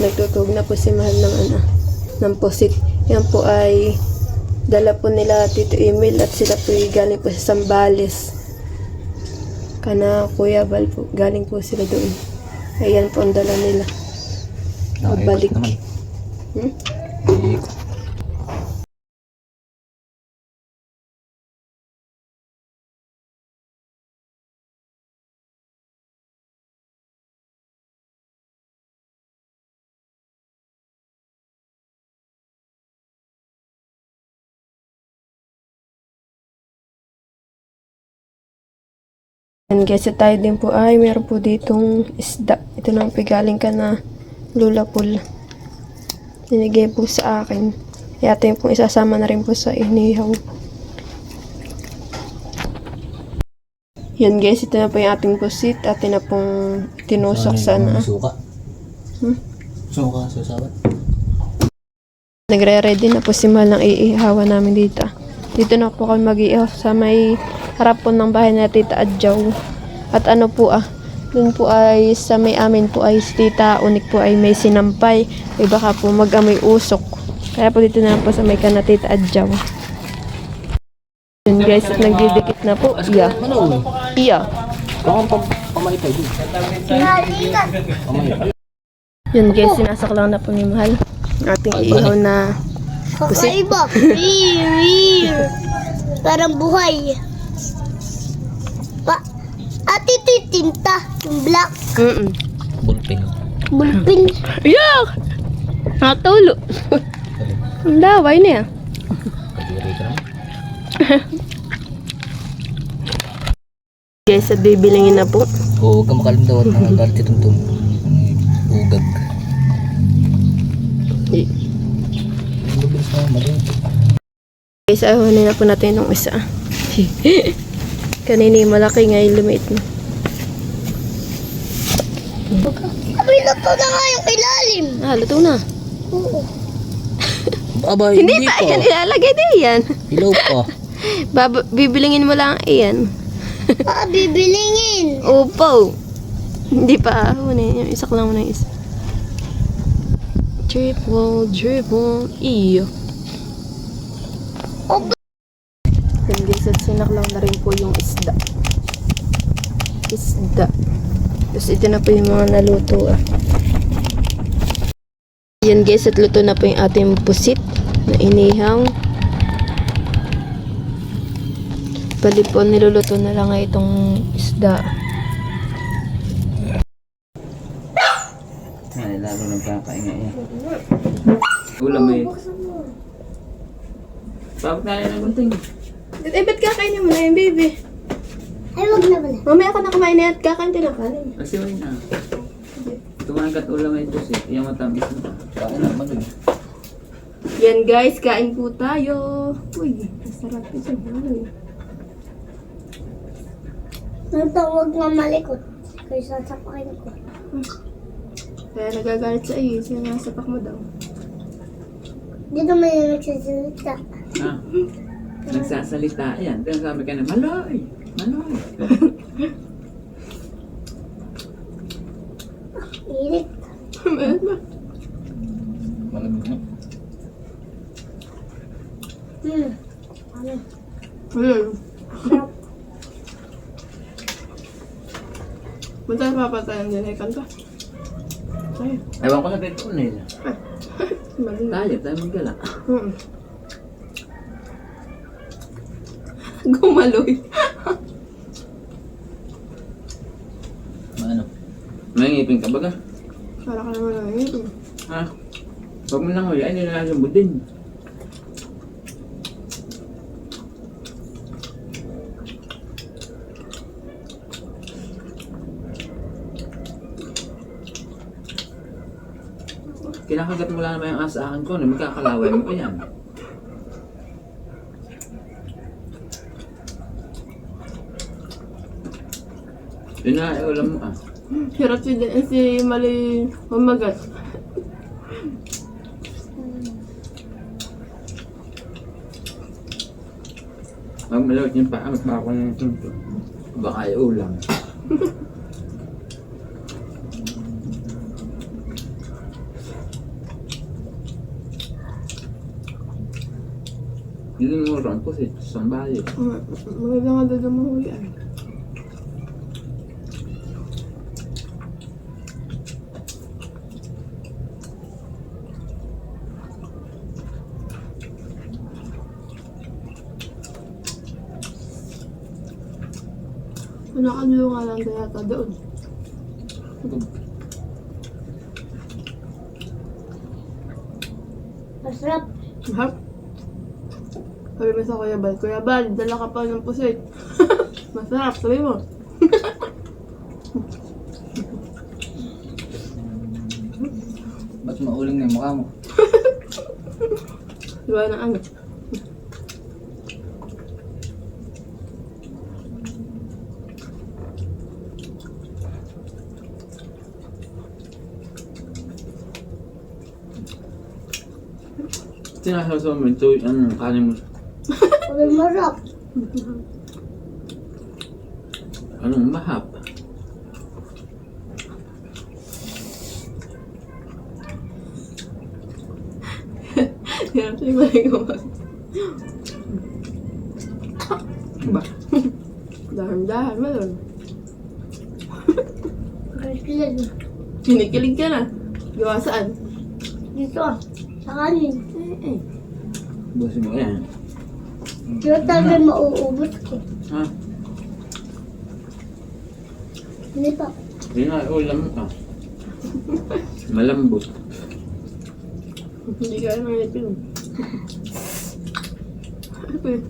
nagtutug na po si Mahal ng ng pusit. Yan po ay dala po nila Tito Emil at sila po ay galing po sa Sambales. Kana Kuya Bal po, galing po sila doon. Ayan po ang dala nila. Pagbalik. And guys, tayo din po ay meron po ditong isda. Ito na ang pigaling ka na lula pool. Binigay po sa akin. Yata yung pong isasama na rin po sa inihaw. Yan guys, ito na po yung ating pusit. Atin na pong tinusok sana. Suka. Suka, susabat. Nagre-ready na po si Mal ng iihawan namin dito. Dito na po kami mag-iihaw sa may harap po ng bahay na Tita Adjaw. At ano po dun po ay sa may amin po ay si Tita Unik po ay may sinampay. Ay baka po mag-amoy usok. Kaya po dito na po sa may kana Tita Adjaw. Yun guys, at nagdidikit na po. Iya. Iya. Baka pamaypay din. Yun guys, sinasak lang na po ni Mahal. Ating iihaw na pusit. Kakaiba. Parang buhay. At ito yung tinta. Yung black. Bulping. Bulpin. Yak! Nakatulo. Ang daway na yan. Kadiri ka naman. Guys, at bibilingin na po. Oo, huwag ka makalimdaw at mga garti tuntun. Ugag. Mabilis na mali. Guys, ahunin na po natin yung isa. Kanina yung malaki, ngayon lumiit na. Abay, luto na nga yung ilalim. Luto na. Oo. Aba, Hindi pa yan, ilalagay din yan. Hilaw pa. Bibilingin mo lang iyan. Bibilingin. Opo. Hindi pa ahunin. Yung isak lang mo na yung isa. Triple, iyo. Then guys, at sinaklang na rin po yung isda. Tapos ito na po yung mga naluto Yan guys, at luto na po yung ating pusit na inihaw. Bali po, niluluto na lang itong isda. Ay, lalo nagkakaingay yan. Ulam eh. Bakit tayo na gunting? Ba't kakainin mo na yung baby? Ay, wag na pala. Mamaya ka na kumain na at kakain din na kanin. Kasi wala na. Tumagat ulam ay pusit. Yung matamis na. Kain na magaling. Yan guys, kain po tayo. Uy, masarap ito. Ito, wag nga malikot. Kaya sasapakin ko. Kaya nagagalit sa iyo, sinasapak mo daw. Dito may nagsasalita. Nagsasalita yan. Pero sabi ka na, Maloy! Maloy! Init. Malamig na. Ano? Punta na papatayan din ay kanta. Ay, Ewan ko na kayo ito nila. mali. Tayo maggala. Gumaloy. Ano? May ngipin ka baga? Para ka naman lang ito. Ha? Huwag mo nang huli, ay nilalasang budin. Kinakagat mo lang naman yung asahan ko, magkakalaway mo pa yan. Yun na, ulam mo Hirap si Mali mamagat. Pag malawit yung paa, magpako na yung tunto. Baka yung ulam. Hindi mo ron po si Sambali. Maganda nga daw mahulian. Nakadlo nga lang din yata doon. Masarap. Mahal. Sabi mo sa Kuya Bal, dala ka pa ng pusit. Masarap, sabi mo. Ba't mauling na yung mukha mo? Diba na ano? Sinasaw mo ito, ano, kanin mo. Sabi masarap. Anong mahap? Yan, siya yung maligawag. Ba? Dahan-dahan mo doon. Kilig. Kinikilig ka na. Gawa saan? Dito ah. Sa kanin. Busin mo yan. Dito talaga mauubos ko. Ha? Hindi pa. Hindi na, ulam ka. Malambot. Hindi ka naman ito. Ano pa yun?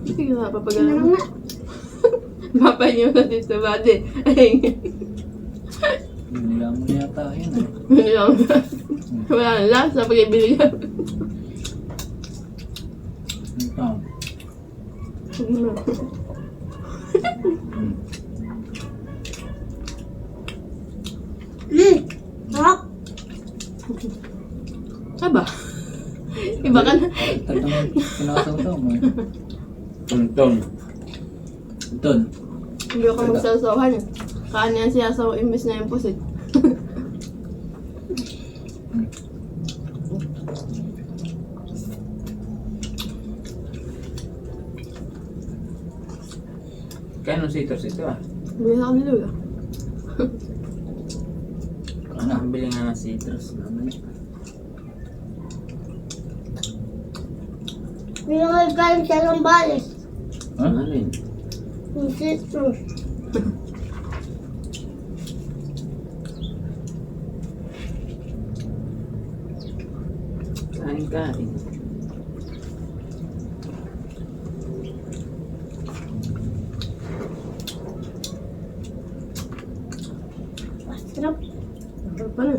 Sige nga, Ano papagalan mo. nga? Papanyo na dito, bade. Ay, Nila mo na yata yun eh. yun lang. Wala na lang, sa pag-ibili ka. Ito. Sige na. Sarap. Aba? Iba ka na. Tatlong sinasaw-saw mo. Ton. Ton. Hindi ako magsasawahan. Kaan yan siyasaw imbis na yung pusit. Kaya nung citrus ito ah. Bili ako ni Lola. Nakabili nga ng citrus. Mamaya. Binangay galing siya ng balis. Ha? Ano yun? Yung citrus. Kain. Masarap. Ano pa na?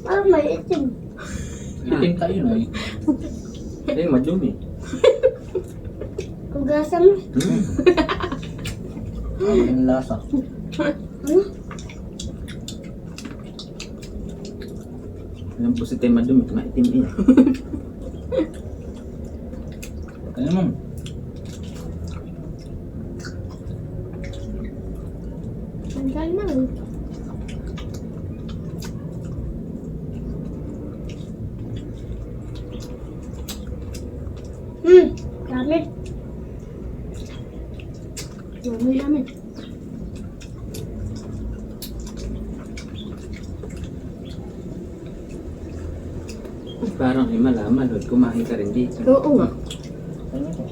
Parang may itim. Itim tayo na eh. Eh, madumi. Hugasan mo. Ang lasa. Ano? Alam po si tayo madumi, maitim eh. Ano mo? Ang dahil na. Dami. Yummy. Parang himala-mal, kumain ka rin dito. Oo nga. Ano to?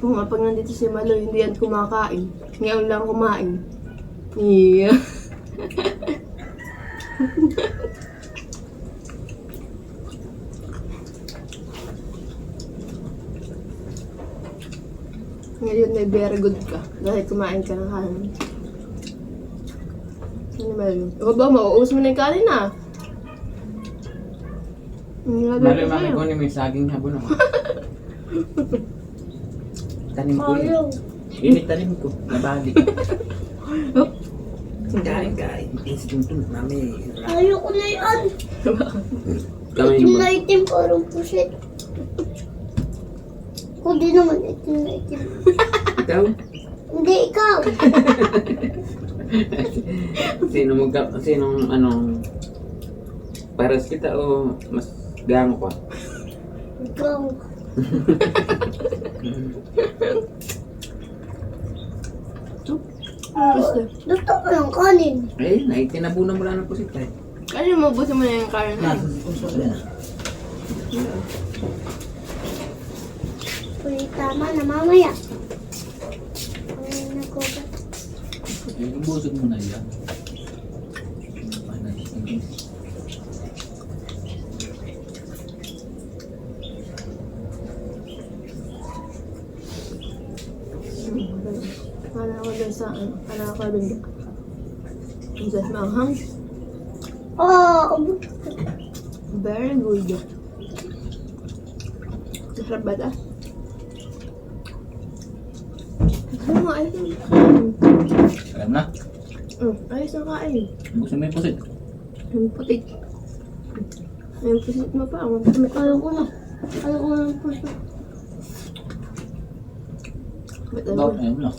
Oo nga, pag nandito si Malo, hindi yan kumakain. Ngayon lang kumain. Yeah. Ngayon ay very good ka. Dahil kumain ka ng kanin. Ano ba yun? Ikaw ba, mauubos mo na yung kanin ah. Mali mami ko ni may saging habon ako. Tanim ko yun. Ayaw. Init tanim ko. Nabali. Kain. Si Tuntun, mami. Ayoko na yan. Kamay Itim mo. na itim, parang pusit. Kung di naman itim na itim. Ikaw? Hindi, ikaw. Sinong paras kita o mas gango ka? Ikaw. Gusto ko ng kanin. Eh, naitinabunan mo lang ng pusit eh. Ano mo, busin mo na yung kanin na. Uy, tama na mamaya. Ay, nagugat. Ibusog mo na yan. Kala ko dun sa, kala ko dun sa manghang. Oh, Very good. Masarap ba ito? Ano nga, ayos ang kain. Alam na. Ayos ang kain. Ibusog mo yung pusit. Yung putik. Yung pusit mo pa. ayaw ko na. Ayaw ko na ng puso. Ba't Ikaw, ano? ayaw mo na.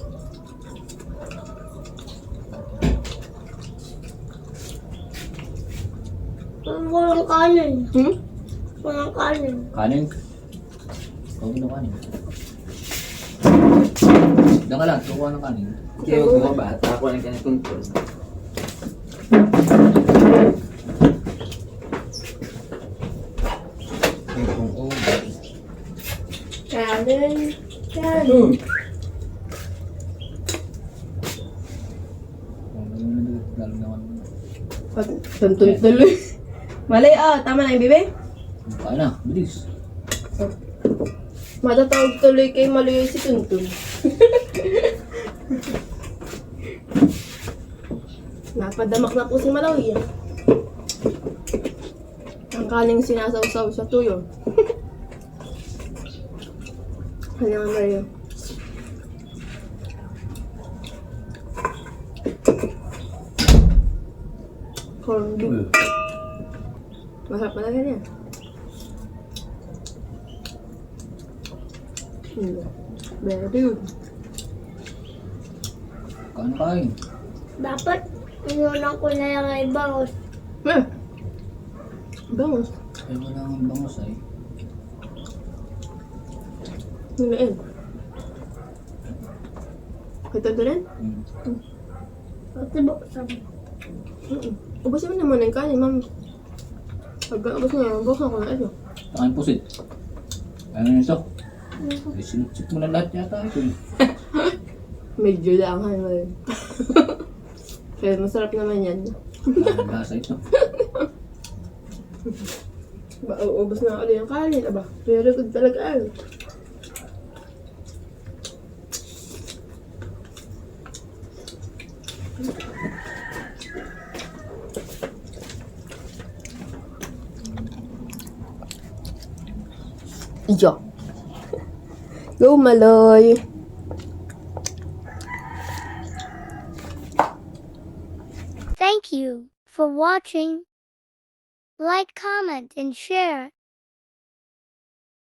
Walang kanin. Hmm? Walang kanin. Kanin? Ikaw din ang kanin. Diyan ka lang, kukuha ng kanin. Kaya huwag bumaba at ako lang kanin Tuntun. Kanin. Kanin. Tuntun tuloy. Malay, tama na yung bibi. Kaya na, bilis. Matatawag tuloy kay Maluyoy si Tuntun. Napadamak na po si Maluyoy. Ang kaning sinasawsaw sa tuyo. Ano nga Maluyoy? Corned beef. Masarap talaga niya. Very good. Kain. Dapat, inunan ko na lang ay bangos. Bangus. Ay, wala ang bangus ay. Hinain. Ito rin? Kasi buksan. Ubusin mo naman yung kanin, ma'am. Pag ubus na yung buksan ko na ito. Kain pusit. Ano yun ito? Ay, sinitsip mo na lahat yata ito. Medyo lang, ano. Pero masarap naman yan. Ang lasa ito. Ubus na ulit yung kanin, aba. Very good talaga, ay. Iyo. Go, Maloy. Thank you for watching. Like, comment, and share.